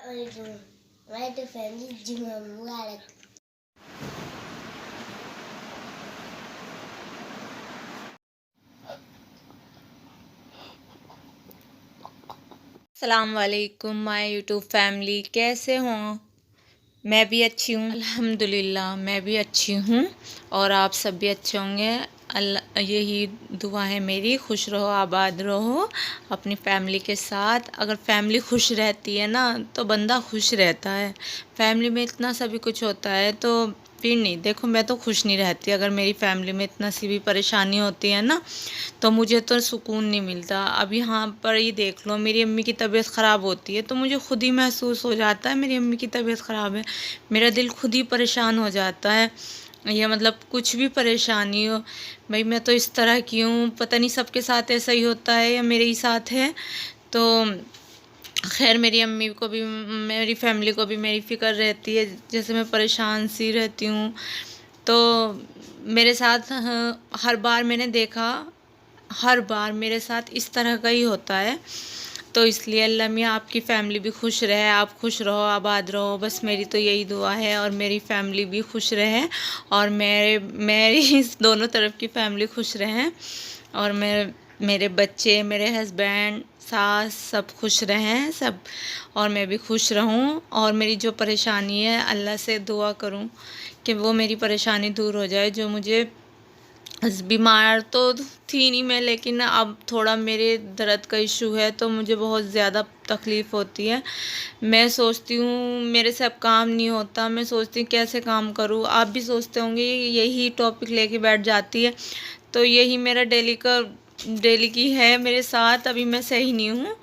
My family Juma Mubarak. अस्सलाम वालेकुम my YouTube family, कैसे हों? मैं भी अच्छी हूँ अल्हम्दुलिल्लाह। मैं भी अच्छी हूँ और आप सब भी अच्छे होंगे। अल्लाह यही दुआ है मेरी। खुश रहो, आबाद रहो अपनी फैमिली के साथ। अगर फैमिली खुश रहती है ना तो बंदा खुश रहता है। फैमिली में इतना सभी कुछ होता है तो फिर नहीं, देखो मैं तो खुश नहीं रहती अगर मेरी फैमिली में इतना सी भी परेशानी होती है ना, तो मुझे तो सुकून नहीं मिलता। अब यहाँ पर ही देख लो, मेरी अम्मी की तबीयत ख़राब होती है तो मुझे खुद ही महसूस हो जाता है मेरी अम्मी की तबीयत ख़राब है। मेरा दिल खुद ही परेशान हो जाता है। या मतलब कुछ भी परेशानी हो, भाई मैं तो इस तरह की हूँ, पता नहीं सबके साथ ऐसा ही होता है या मेरे ही साथ है। तो खैर मेरी अम्मी को भी, मेरी फैमिली को भी मेरी फ़िक्र रहती है, जैसे मैं परेशान सी रहती हूँ। तो मेरे साथ हर बार मैंने देखा, हर बार मेरे साथ इस तरह का ही होता है। तो इसलिए अल्लाह मियाँ आपकी फ़ैमिली भी खुश रहे, आप खुश रहो, आबाद रहो, बस मेरी तो यही दुआ है। और मेरी फ़ैमिली भी खुश रहे और मेरी दोनों तरफ की फ़ैमिली खुश रहें। और मेरे बच्चे, मेरे हस्बैंड, सास सब खुश रहें सब, और मैं भी खुश रहूं। और मेरी जो परेशानी है अल्लाह से दुआ करूं कि वो मेरी परेशानी दूर हो जाए। जो मुझे बीमार तो थी नहीं मैं, लेकिन अब थोड़ा मेरे दर्द का इशू है तो मुझे बहुत ज़्यादा तकलीफ़ होती है। मैं सोचती हूँ मेरे से अब काम नहीं होता, मैं सोचती हूँ कैसे काम करूँ। आप भी सोचते होंगे, यही टॉपिक लेके बैठ जाती है। तो यही मेरा डेली की है मेरे साथ। अभी मैं सही नहीं हूँ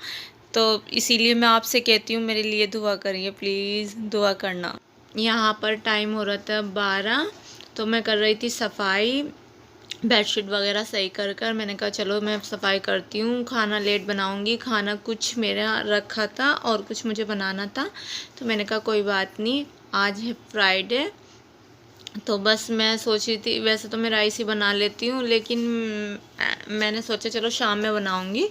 तो इसीलिए मैं आपसे कहती हूँ मेरे लिए दुआ करिए, प्लीज़ दुआ करना। यहाँ पर टाइम हो रहा था 12, तो मैं कर रही थी सफाई, बेडशीट वगैरह सही कर कर मैंने कहा चलो मैं सफाई करती हूँ। खाना लेट बनाऊँगी, खाना कुछ मेरा रखा था और कुछ मुझे बनाना था, तो मैंने कहा कोई बात नहीं, आज है फ्राइडे। तो बस मैं सोची थी, वैसे तो मैं राइस ही बना लेती हूँ, लेकिन मैंने सोचा चलो शाम में बनाऊँगी,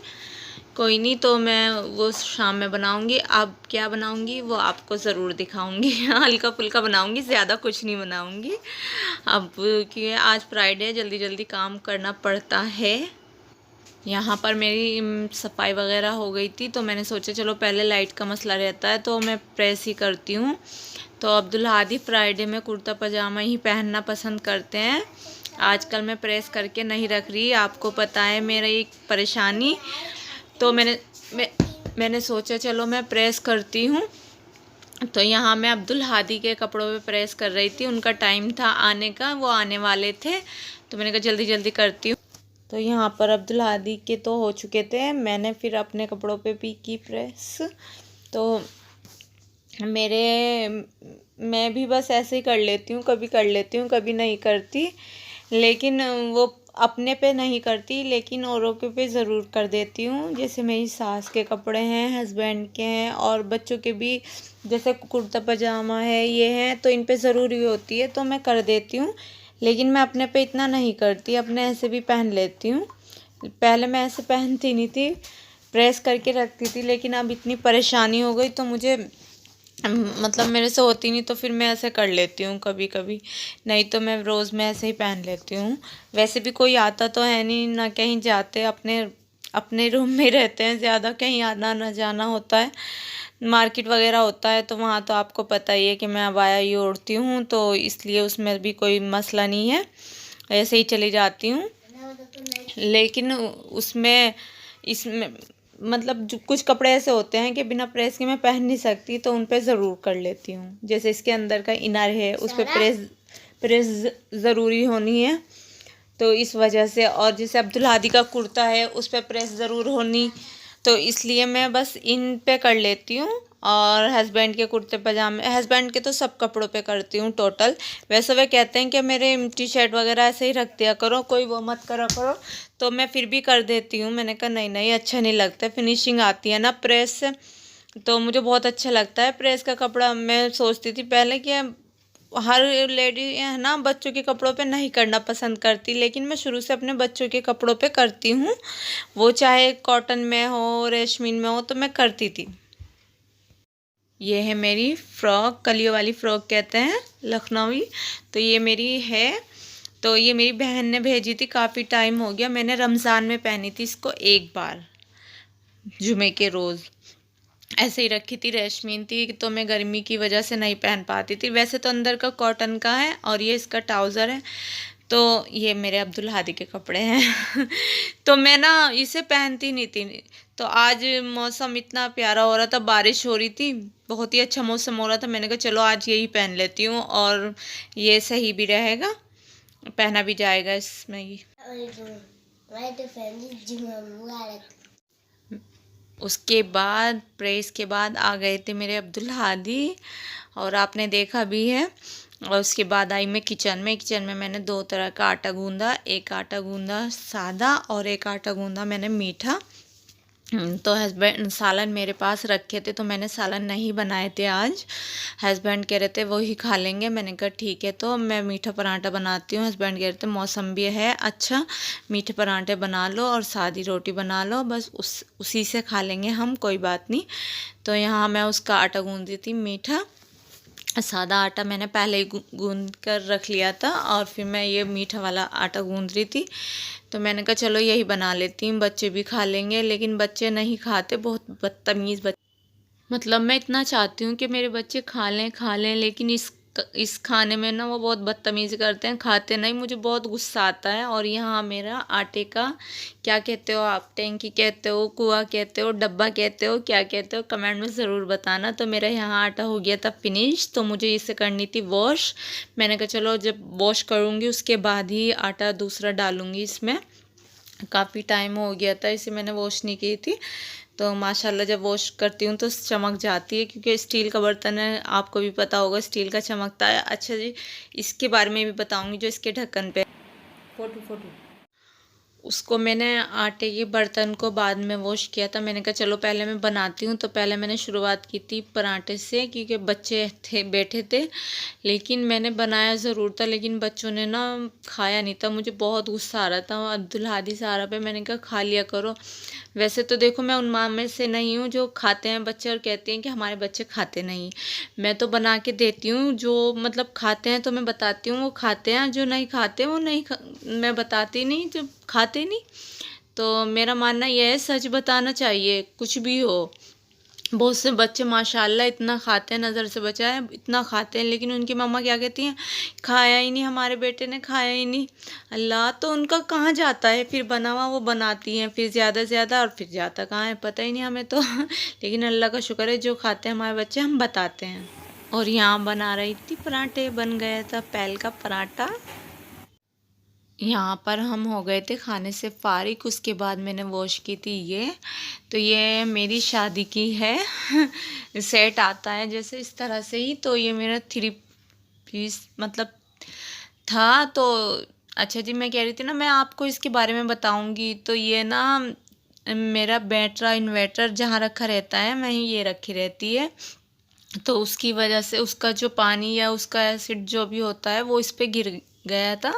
कोई नहीं, तो मैं वो शाम में बनाऊँगी। अब क्या बनाऊँगी वो आपको ज़रूर दिखाऊँगी। हल्का फुल्का बनाऊँगी, ज़्यादा कुछ नहीं बनाऊँगी अब, क्योंकि आज फ्राइडे है, जल्दी जल्दी काम करना पड़ता है। यहाँ पर मेरी सफाई वगैरह हो गई थी तो मैंने सोचा चलो, पहले लाइट का मसला रहता है तो मैं प्रेस ही करती हूँ। तो अब्दुल हादी फ्राइडे में कुर्ता पजामा ही पहनना पसंद करते हैं। आजकल मैं प्रेस करके नहीं रख रही, आपको पता है मेरा एक परेशानी। तो मैंने सोचा चलो मैं प्रेस करती हूँ। तो यहाँ मैं अब्दुल हादी के कपड़ों पे प्रेस कर रही थी, उनका टाइम था आने का, वो आने वाले थे, तो मैंने कहा जल्दी जल्दी करती हूँ। तो यहाँ पर अब्दुल हादी के तो हो चुके थे, मैंने फिर अपने कपड़ों पे भी की प्रेस। तो मैं भी बस ऐसे ही कर लेती हूँ, कभी कर लेती हूँ कभी नहीं करती, लेकिन वो अपने पे नहीं करती, लेकिन औरों के पे ज़रूर कर देती हूँ। जैसे मेरी सास के कपड़े हैं, हस्बैंड के हैं और बच्चों के भी, जैसे कुर्ता पजामा है, ये हैं, तो इन पे ज़रूरी होती है तो मैं कर देती हूँ। लेकिन मैं अपने पे इतना नहीं करती, अपने ऐसे भी पहन लेती हूँ। पहले मैं ऐसे पहनती नहीं थी, प्रेस करके रखती थी, लेकिन अब इतनी परेशानी हो गई तो मुझे मतलब मेरे से होती नहीं, तो फिर मैं ऐसे कर लेती हूँ कभी कभी, नहीं तो मैं रोज़ में ऐसे ही पहन लेती हूँ। वैसे भी कोई आता तो है नहीं, ना कहीं जाते, अपने अपने रूम में रहते हैं ज़्यादा, कहीं आना ना जाना होता है, मार्केट वगैरह होता है तो वहाँ तो आपको पता ही है कि मैं अबाया ही ओढ़ती हूँ, तो इसलिए उसमें भी कोई मसला नहीं है, ऐसे ही चली जाती हूँ। लेकिन उसमें इसमें मतलब जो कुछ कपड़े ऐसे होते हैं कि बिना प्रेस के मैं पहन नहीं सकती, तो उन पे ज़रूर कर लेती हूँ। जैसे इसके अंदर का इनर है, उस पर प्रेस ज़रूरी होनी है, तो इस वजह से। और जैसे अब्दुल हादी का कुर्ता है, उस पर प्रेस ज़रूर होनी, तो इसलिए मैं बस इन पे कर लेती हूँ। और हस्बैंड के कुर्ते पजामे, हस्बैंड के तो सब कपड़ों पे करती हूँ टोटल। वैसे वे कहते हैं कि मेरे टी शर्ट वगैरह ऐसे ही रख दिया करो, कोई वो मत करा करो, तो मैं फिर भी कर देती हूँ। मैंने कहा नहीं नहीं, अच्छा नहीं लगता, फिनिशिंग आती है ना प्रेस से, तो मुझे बहुत अच्छा लगता है प्रेस का कपड़ा। मैं सोचती थी पहले कि हर लेडी है ना बच्चों के कपड़ों पे नहीं करना पसंद करती, लेकिन मैं शुरू से अपने बच्चों के कपड़ों पे करती हूँ, वो चाहे कॉटन में हो, रेशमीन में हो, तो मैं करती थी। ये है मेरी फ़्रॉक, कलियों वाली फ़्रॉक कहते हैं लखनवी। तो ये मेरी है, तो ये मेरी बहन ने भेजी थी, काफ़ी टाइम हो गया। मैंने रमज़ान में पहनी थी इसको एक बार, जुमे के रोज़ ऐसे ही रखी थी। रेशमी थी तो मैं गर्मी की वजह से नहीं पहन पाती थी। वैसे तो अंदर का कॉटन का है और ये इसका ट्राउज़र है। तो ये मेरे अब्दुल हादी के कपड़े हैं तो मैं ना इसे पहनती नहीं थी। तो आज मौसम इतना प्यारा हो रहा था, बारिश हो रही थी, बहुत ही अच्छा मौसम हो रहा था। मैंने कहा चलो आज यही पहन लेती हूँ और ये सही भी रहेगा, पहना भी जाएगा इसमें ही। उसके बाद प्रेस के बाद आ गए थे मेरे अब्दुल हादी और आपने देखा भी है। और उसके बाद आई मैं किचन में मैंने दो तरह का आटा गूंदा, एक आटा गूंदा सादा और एक आटा गूंदा मैंने मीठा। तो हस्बैंड सालन मेरे पास रखे थे तो मैंने सालन नहीं बनाए थे आज। हस्बैंड कह रहे थे वो ही खा लेंगे, मैंने कहा ठीक है तो मैं मीठा पराठा बनाती हूँ। हस्बैंड कह रहे थे मौसम भी है अच्छा, मीठे पराठे बना लो और सादी रोटी बना लो, बस उसी से खा लेंगे हम, कोई बात नहीं। तो यहाँ मैं उसका आटा गूंद रही थी। मीठा सादा आटा मैंने पहले ही गूंद कर रख लिया था और फिर मैं ये मीठा वाला आटा गूंद रही थी। तो मैंने कहा चलो यही बना लेती हूँ, बच्चे भी खा लेंगे। लेकिन बच्चे नहीं खाते, बहुत बदतमीज़ बच्चे। मतलब मैं इतना चाहती हूँ कि मेरे बच्चे खा लें लेकिन इस खाने में ना वो बहुत बदतमीज़ी करते हैं, खाते नहीं। मुझे बहुत गुस्सा आता है। और यहाँ मेरा आटे का क्या कहते हो आप, टैंकी कहते हो, कुआ कहते हो, डब्बा कहते हो, क्या कहते हो, कमेंट में ज़रूर बताना। तो मेरा यहाँ आटा हो गया था फिनिश, तो मुझे इसे करनी थी वॉश। मैंने कहा चलो जब वॉश करूँगी उसके बाद ही आटा दूसरा डालूँगी इसमें। काफ़ी टाइम हो गया था इसे मैंने वॉश नहीं की थी। तो माशाल्लाह जब वॉश करती हूँ तो चमक जाती है, क्योंकि स्टील का बर्तन है, आपको भी पता होगा स्टील का चमकता है। अच्छा जी, इसके बारे में भी बताऊँगी जो इसके ढक्कन पे फोटो उसको मैंने आटे के बर्तन को बाद में वॉश किया था। मैंने कहा चलो पहले मैं बनाती हूँ। तो पहले मैंने शुरुआत की थी पराठे से, क्योंकि बच्चे थे बैठे थे। लेकिन मैंने बनाया ज़रूर था, लेकिन बच्चों ने ना खाया नहीं था। मुझे बहुत गुस्सा आ रहा था अब्दुल हादी सारा पे। मैंने कहा खा लिया करो। वैसे तो देखो मैं उन माँ में से नहीं हूँ जो खाते हैं बच्चे और कहते हैं कि हमारे बच्चे खाते नहीं। मैं तो बना के देती हूँ, जो मतलब खाते हैं तो मैं बताती हूँ वो खाते हैं, जो नहीं खाते वो नहीं मैं बताती नहीं, जो खाते नहीं। तो मेरा मानना यह है सच बताना चाहिए कुछ भी हो। बहुत से बच्चे माशाल्लाह इतना खाते हैं, नज़र से बचा है, इतना खाते हैं, लेकिन उनकी मम्मा क्या कहती हैं, खाया ही नहीं, हमारे बेटे ने खाया ही नहीं। अल्लाह, तो उनका कहाँ जाता है फिर बना हुआ, वो बनाती हैं फिर ज़्यादा से ज़्यादा, और फिर जाता कहाँ है पता ही नहीं हमें तो लेकिन अल्लाह का शुक्र है जो खाते हैं हमारे बच्चे हम बताते हैं। और यहाँ बना रही थी पराठे, बन गया था पैल का पराठा। यहाँ पर हम हो गए थे खाने से फारिग। उसके बाद मैंने वॉश की थी ये। तो ये मेरी शादी की है सेट आता है जैसे इस तरह से ही। तो ये मेरा 3 पीस मतलब था। तो अच्छा जी, मैं कह रही थी ना मैं आपको इसके बारे में बताऊंगी। तो ये ना मेरा बैटरा इन्वर्टर जहाँ रखा रहता है वहीं ये रखी रहती है। तो उसकी वजह से उसका जो पानी या उसका एसिड जो भी होता है वो इस पर गिर गया था।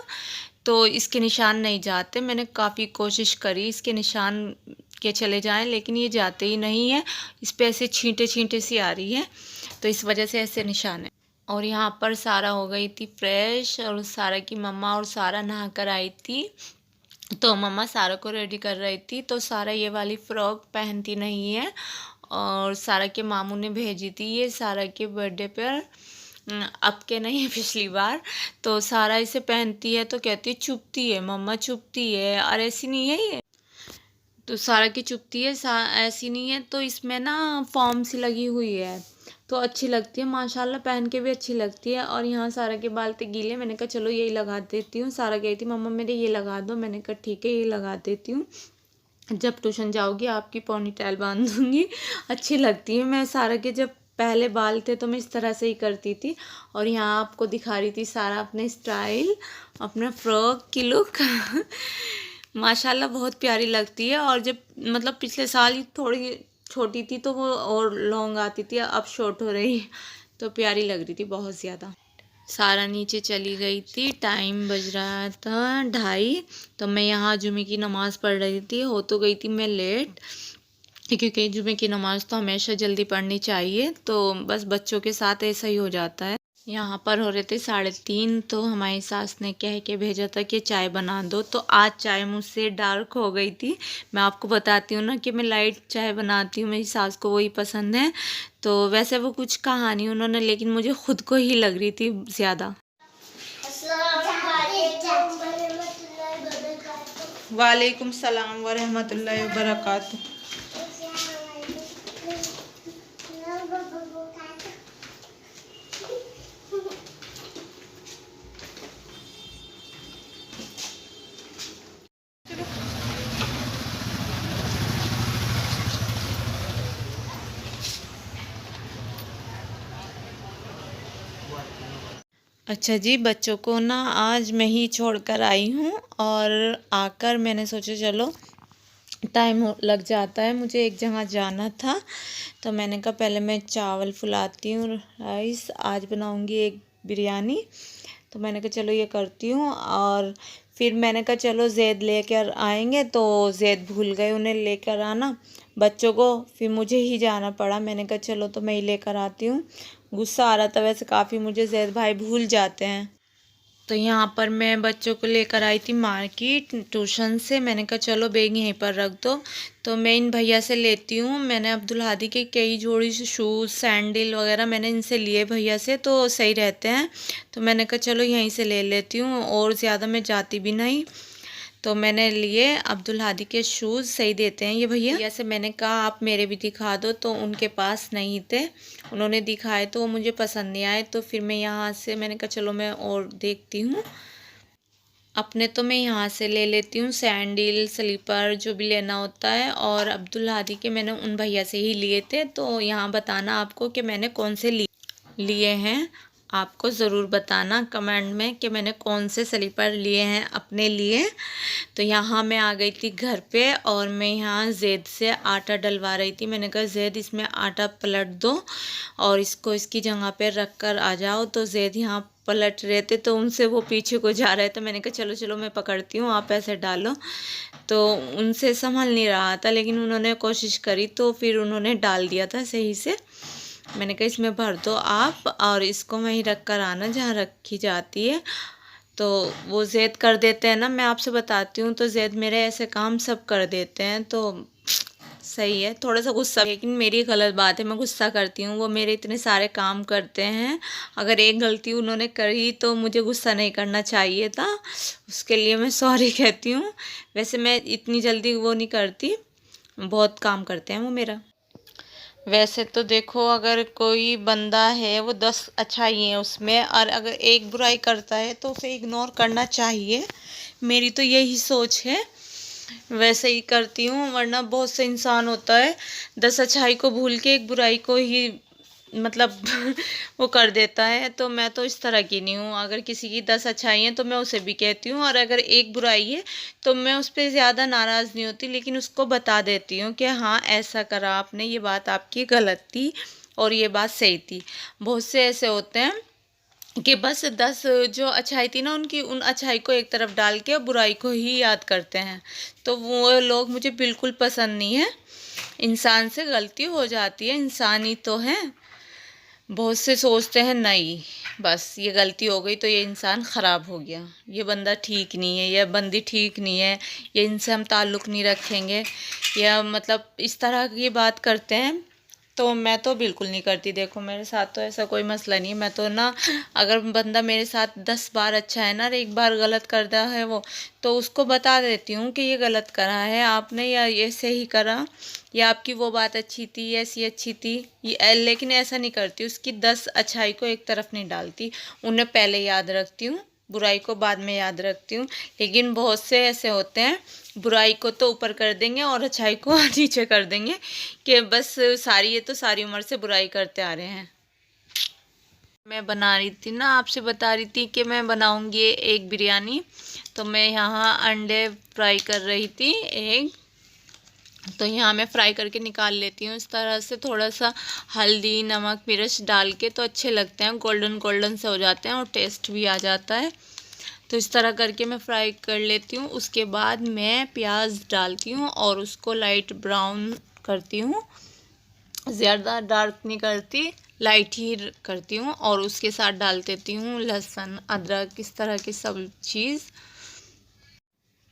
तो इसके निशान नहीं जाते। मैंने काफ़ी कोशिश करी इसके निशान के चले जाएं, लेकिन ये जाते ही नहीं है। इस पे ऐसे छींटे छींटे सी आ रही है, तो इस वजह से ऐसे निशान है। और यहाँ पर सारा हो गई थी फ्रेश, और सारा की मम्मा और सारा नहा कर आई थी। तो मम्मा सारा को रेडी कर रही थी। तो सारा ये वाली फ़्रॉक पहनती नहीं है, और सारा के मामू ने भेजी थी ये सारा के बर्थडे पर, अब के नहीं पिछली बार। तो सारा इसे पहनती है तो कहती है चुभती है मम्मा, चुभती है, और ऐसी नहीं है ये। तो सारा की चुभती है, ऐसी नहीं है। तो इसमें ना फॉर्म सी लगी हुई है, तो अच्छी लगती है माशाल्लाह, पहन के भी अच्छी लगती है। और यहाँ सारा के बाल थे गीले, मैंने कहा चलो यही लगा देती हूँ। सारा कही थी मम्मा मेरे ये लगा दो, मैंने कहा ठीक है ये लगा देती हूँ, जब ट्यूशन जाओगी आपकी पोनी टेल बांध दूँगी, अच्छी लगती है। मैं सारा के जब पहले बाल थे तो मैं इस तरह से ही करती थी। और यहाँ आपको दिखा रही थी सारा अपने स्टाइल, अपना फ्रॉक की लुक माशाल्लाह बहुत प्यारी लगती है। और जब मतलब पिछले साल ही थोड़ी छोटी थी तो वो और लॉन्ग आती थी, अब शॉर्ट हो रही, तो प्यारी लग रही थी बहुत ज़्यादा। सारा नीचे चली गई थी, टाइम बज रहा था 2:30। तो मैं यहाँ जुमे की नमाज़ पढ़ रही थी, हो तो गई थी मैं लेट। क्योंकि जुमे की नमाज़ तो हमेशा जल्दी पढ़नी चाहिए, तो बस बच्चों के साथ ऐसा ही हो जाता है। यहाँ पर हो रहे थे 3:30, तो हमारी सास ने कह के भेजा था कि चाय बना दो, तो आज चाय मुझसे डार्क हो गई थी। मैं आपको बताती हूँ ना कि मैं लाइट चाय बनाती हूँ, मेरी सास को वही पसंद है। तो वैसे वो कुछ कहा नहीं उन्होंने, लेकिन मुझे खुद को ही लग रही थी ज़्यादा। वालेकुम सलाम व रहमतुल्लाहि व बरकातुहू। अच्छा जी, बच्चों को ना आज मैं ही छोड़कर आई हूँ, और आकर मैंने सोचा चलो टाइम लग जाता है, मुझे एक जगह जाना था, तो मैंने कहा पहले मैं चावल फुलाती हूँ, राइस आज बनाऊँगी एक बिरयानी, तो मैंने कहा चलो ये करती हूँ। और फिर मैंने कहा चलो ज़ैद लेकर आएंगे, तो ज़ैद भूल गए उन्हें लेकर आना बच्चों को, फिर मुझे ही जाना पड़ा। मैंने कहा चलो तो मैं ही लेकर आती हूँ। गुस्सा आ रहा था वैसे काफ़ी मुझे, ज़ैद भाई भूल जाते हैं। तो यहाँ पर मैं बच्चों को लेकर आई थी मार्केट ट्यूशन से, मैंने कहा चलो बैग यहीं पर रख दो, तो मैं इन भैया से लेती हूँ। मैंने अब्दुल हादी के कई जोड़ी शूज़ सैंडल वगैरह मैंने इनसे लिए भैया से, तो सही रहते हैं, तो मैंने कहा चलो यहीं से ले लेती हूँ, और ज़्यादा मैं जाती भी नहीं। तो मैंने लिए अब्दुल हादी के शूज़, सही देते हैं ये भैया से। मैंने कहा आप मेरे भी दिखा दो, तो उनके पास नहीं थे, उन्होंने दिखाए तो वो मुझे पसंद नहीं आए, तो फिर मैं यहाँ से मैंने कहा चलो मैं और देखती हूँ। अपने तो मैं यहाँ से ले लेती हूँ सैंडल स्लीपर जो भी लेना होता है, और अब्दुल हादी के मैंने उन भैया से ही लिए थे। तो यहाँ बताना आपको कि मैंने कौन से लिए हैं, आपको ज़रूर बताना कमेंट में कि मैंने कौन से स्लीपर लिए हैं अपने लिए। तो यहाँ मैं आ गई थी घर पे, और मैं यहाँ ज़ैद से आटा डलवा रही थी। मैंने कहा ज़ैद इसमें आटा पलट दो और इसको इसकी जगह पे रख कर आ जाओ। तो ज़ैद यहाँ पलट रहे थे, तो उनसे वो पीछे को जा रहे थे। मैंने कहा चलो चलो मैं पकड़ती हूँ, आप ऐसे डालो। तो उनसे संभल नहीं रहा था, लेकिन उन्होंने कोशिश करी, तो फिर उन्होंने डाल दिया था सही से। मैंने कहा इसमें भर दो आप, और इसको वहीं रख कर आना जहाँ रखी जाती है। तो वो ज़ैद कर देते हैं ना, मैं आपसे बताती हूँ, तो ज़ैद मेरे ऐसे काम सब कर देते हैं, तो सही है। थोड़ा सा गुस्सा, लेकिन मेरी गलत बात है, मैं गुस्सा करती हूँ, वो मेरे इतने सारे काम करते हैं, अगर एक गलती उन्होंने करी तो मुझे गुस्सा नहीं करना चाहिए था, उसके लिए मैं सॉरी कहती हूँ। वैसे मैं इतनी जल्दी वो नहीं करती, बहुत काम करते हैं वो मेरा। वैसे तो देखो अगर कोई बंदा है वो 10 अच्छाई है उसमें, और अगर एक बुराई करता है तो उसे इग्नोर करना चाहिए, मेरी तो यही सोच है। वैसे ही करती हूँ, वरना बहुत से इंसान होता है 10 अच्छाई को भूल के एक बुराई को ही मतलब वो कर देता है। तो मैं तो इस तरह की नहीं हूँ, अगर किसी की 10 अच्छाई हैं तो मैं उसे भी कहती हूँ, और अगर एक बुराई है तो मैं उस पर ज़्यादा नाराज़ नहीं होती, लेकिन उसको बता देती हूँ कि हाँ ऐसा करा आपने, ये बात आपकी गलत थी और ये बात सही थी। बहुत से ऐसे होते हैं कि बस 10 जो अच्छाई थी ना उनकी, उन अच्छाई को एक तरफ डाल के बुराई को ही याद करते हैं, तो वो लोग मुझे बिल्कुल पसंद नहीं है। इंसान से गलती हो जाती है, इंसान ही तो है। बहुत से सोचते हैं नहीं बस ये गलती हो गई तो ये इंसान ख़राब हो गया, ये बंदा ठीक नहीं है, यह बंदी ठीक नहीं है, ये इनसे हम ताल्लुक़ नहीं रखेंगे, या मतलब इस तरह की बात करते हैं। तो मैं तो बिल्कुल नहीं करती। देखो मेरे साथ तो ऐसा कोई मसला नहीं है, मैं तो ना अगर बंदा मेरे साथ 10 बार अच्छा है ना, और एक बार गलत करता है वो, तो उसको बता देती हूँ कि ये गलत करा है आपने, या ये सही करा, या आपकी वो बात अच्छी थी, ऐसी अच्छी थी ये। लेकिन ऐसा नहीं करती, उसकी 10 अच्छाई को एक तरफ नहीं डालती, उन्हें पहले याद रखती हूँ, बुराई को बाद में याद रखती हूँ। लेकिन बहुत से ऐसे होते हैं बुराई को तो ऊपर कर देंगे और अच्छाई को नीचे कर देंगे, कि बस सारी ये तो सारी उम्र से बुराई करते आ रहे हैं। मैं बना रही थी ना, आपसे बता रही थी कि मैं बनाऊंगी एक बिरयानी, तो मैं यहाँ अंडे फ्राई कर रही थी एग। तो यहाँ मैं फ्राई करके निकाल लेती हूँ इस तरह से, थोड़ा सा हल्दी नमक मिर्च डाल के, तो अच्छे लगते हैं, गोल्डन गोल्डन से हो जाते हैं और टेस्ट भी आ जाता है। तो इस तरह करके मैं फ्राई कर लेती हूँ। उसके बाद मैं प्याज डालती हूँ और उसको लाइट ब्राउन करती हूँ, ज़्यादा डार्क नहीं करती, लाइट ही करती हूँ। और उसके साथ डाल देती हूँ लहसुन, अदरक, इस तरह की सब चीज़।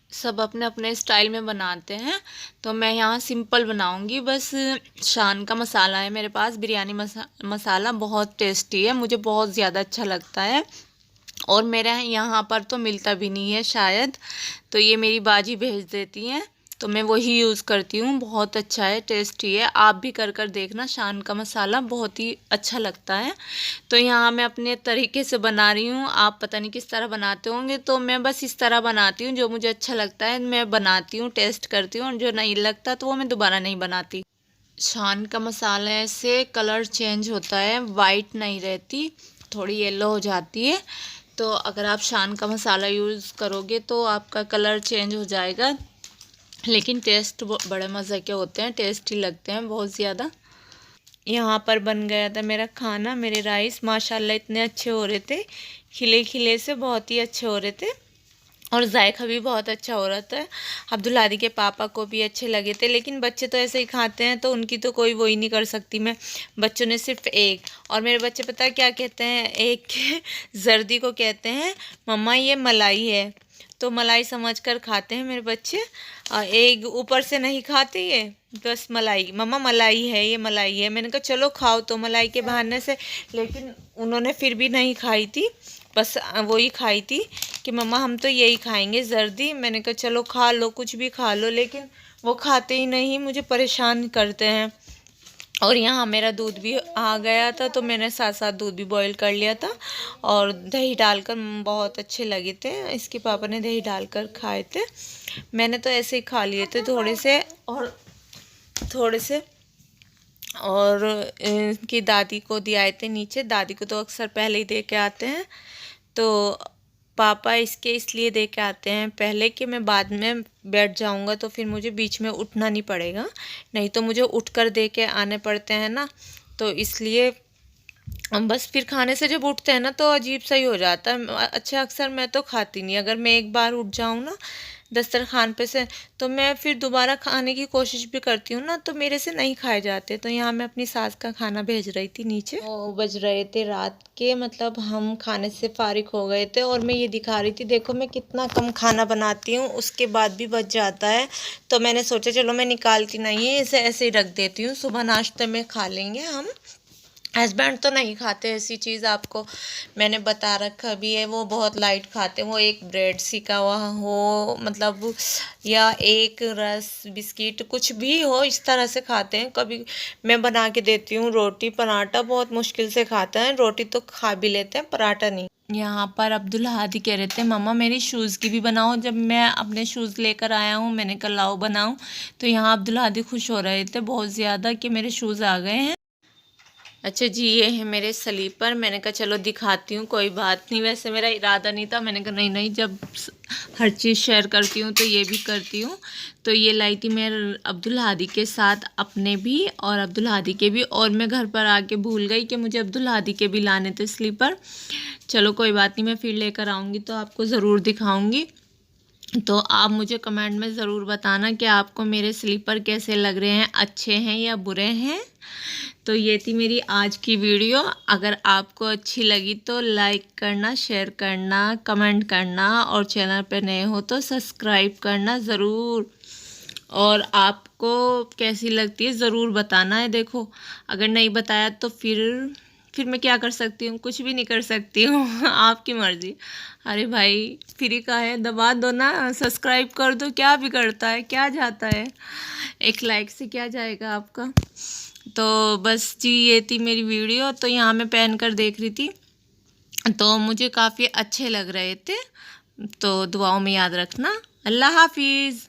सब अपने अपने स्टाइल में बनाते हैं, तो मैं यहाँ सिंपल बनाऊंगी। बस शान का मसाला है मेरे पास, बिरयानी मसाला बहुत टेस्टी है, मुझे बहुत ज़्यादा अच्छा लगता है और मेरे यहाँ पर तो मिलता भी नहीं है शायद, तो ये मेरी बाजी भेज देती हैं, तो मैं वही यूज़ करती हूँ। बहुत अच्छा है, टेस्टी है, आप भी कर देखना। शान का मसाला बहुत ही अच्छा लगता है। तो यहाँ मैं अपने तरीके से बना रही हूँ, आप पता नहीं किस तरह बनाते होंगे, तो मैं बस इस तरह बनाती हूँ। जो मुझे अच्छा लगता है मैं बनाती हूँ, टेस्ट करती हूँ, और जो नहीं लगता तो वो मैं दोबारा नहीं बनाती। शान का मसाले से कलर चेंज होता है, वाइट नहीं रहती, थोड़ी येलो हो जाती है। तो अगर आप शान का मसाला यूज़ करोगे तो आपका कलर चेंज हो जाएगा, लेकिन टेस्ट बड़े मज़े के होते हैं, टेस्टी लगते हैं बहुत ज़्यादा। यहाँ पर बन गया था मेरा खाना, मेरे राइस माशाल्लाह इतने अच्छे हो रहे थे, खिले खिले से बहुत ही अच्छे हो रहे थे और जायका भी बहुत अच्छा हो रहा था। अब्दुल के पापा को भी अच्छे लगे थे, लेकिन बच्चे तो ऐसे ही खाते हैं, तो उनकी तो कोई वो ही नहीं कर सकती मैं। बच्चों ने सिर्फ एक, और मेरे बच्चे पता है क्या कहते हैं, एक जर्दी को कहते हैं मम्मा ये मलाई है, तो मलाई समझकर खाते हैं मेरे बच्चे। एक ऊपर से नहीं खाते, ये बस मलाई, मम्मा मलाई है, ये मलाई है। मैंने कहा चलो खाओ तो मलाई के बहाने से, लेकिन उन्होंने फिर भी नहीं खाई थी, बस वही खाई थी कि मम्मा हम तो यही खाएंगे जर्दी। मैंने कहा चलो खा लो, कुछ भी खा लो, लेकिन वो खाते ही नहीं, मुझे परेशान करते हैं। और यहाँ मेरा दूध भी आ गया था, तो मैंने साथ साथ दूध भी बॉईल कर लिया था और दही डालकर बहुत अच्छे लगे थे। इसके पापा ने दही डालकर खाए थे, मैंने तो ऐसे ही खा लिए थे थोड़े से, और इनकी दादी को दिए थे नीचे। दादी को तो अक्सर पहले ही दे के आते हैं, तो पापा इसके इसलिए दे के आते हैं पहले कि मैं बाद में बैठ जाऊंगा तो फिर मुझे बीच में उठना नहीं पड़ेगा, नहीं तो मुझे उठकर दे के आने पड़ते हैं ना, तो इसलिए बस फिर खाने से जब उठते हैं ना तो अजीब सा ही हो जाता है। अच्छा अक्सर मैं तो खाती नहीं, अगर मैं एक बार उठ जाऊँ ना दस्तरखान पे से, तो मैं फिर दोबारा खाने की कोशिश भी करती हूँ ना, तो मेरे से नहीं खाए जाते। तो यहाँ मैं अपनी सास का खाना भेज रही थी नीचे, 9 बज रहे थे रात के, मतलब हम खाने से फारिग हो गए थे, और मैं ये दिखा रही थी देखो मैं कितना कम खाना बनाती हूँ, उसके बाद भी बच जाता है। तो मैंने सोचा चलो मैं निकालती नहीं है, इसे ऐसे ही रख देती हूँ, सुबह नाश्ते में खा लेंगे हम। हस्बैंड तो नहीं खाते ऐसी चीज़, आपको मैंने बता रखा भी है, वो बहुत लाइट खाते हैं। वो एक ब्रेड सिका हुआ हो, मतलब या एक रस बिस्किट कुछ भी हो, इस तरह से खाते हैं। कभी मैं बना के देती हूँ रोटी पराठा, बहुत मुश्किल से खाते हैं, रोटी तो खा भी लेते हैं, पराठा नहीं। यहाँ पर अब्दुल हादी कह रहे थे मम्मा मेरी शूज़ की भी बनाओ, जब मैं अपने शूज़ लेकर आया हूँ मैंने कहा लाओ बनाऊँ, तो यहाँ अब्दुल हादी खुश हो रहे थे बहुत ज़्यादा कि मेरे शूज़ आ गए हैं। अच्छा जी, ये है मेरे स्लीपर, मैंने कहा चलो दिखाती हूँ, कोई बात नहीं, वैसे मेरा इरादा नहीं था, मैंने कहा नहीं जब हर चीज़ शेयर करती हूँ तो ये भी करती हूँ। तो ये लाई थी मैं अब्दुल हादी के साथ, अपने भी और अब्दुल हादी के भी, और मैं घर पर आके भूल गई कि मुझे अब्दुल हादी के भी लाने थे स्लीपर। चलो कोई बात नहीं, मैं फिर लेकर आऊँगी तो आपको ज़रूर दिखाऊँगी। तो आप मुझे कमेंट में ज़रूर बताना कि आपको मेरे स्लीपर कैसे लग रहे हैं, अच्छे हैं या बुरे हैं। तो ये थी मेरी आज की वीडियो, अगर आपको अच्छी लगी तो लाइक करना, शेयर करना, कमेंट करना, और चैनल पर नए हो तो सब्सक्राइब करना ज़रूर, और आपको कैसी लगती है ज़रूर बताना है। देखो अगर नहीं बताया तो फिर मैं क्या कर सकती हूँ, कुछ भी नहीं कर सकती हूँ आपकी मर्ज़ी। अरे भाई फ्री का है, दबा दो ना, सब्सक्राइब कर दो, क्या बिगड़ता है, क्या जाता है, एक लाइक से क्या जाएगा आपका। तो बस जी ये थी मेरी वीडियो। तो यहाँ मैं पहन कर देख रही थी तो मुझे काफ़ी अच्छे लग रहे थे, तो दुआओं में याद रखना। अल्लाह हाफिज़।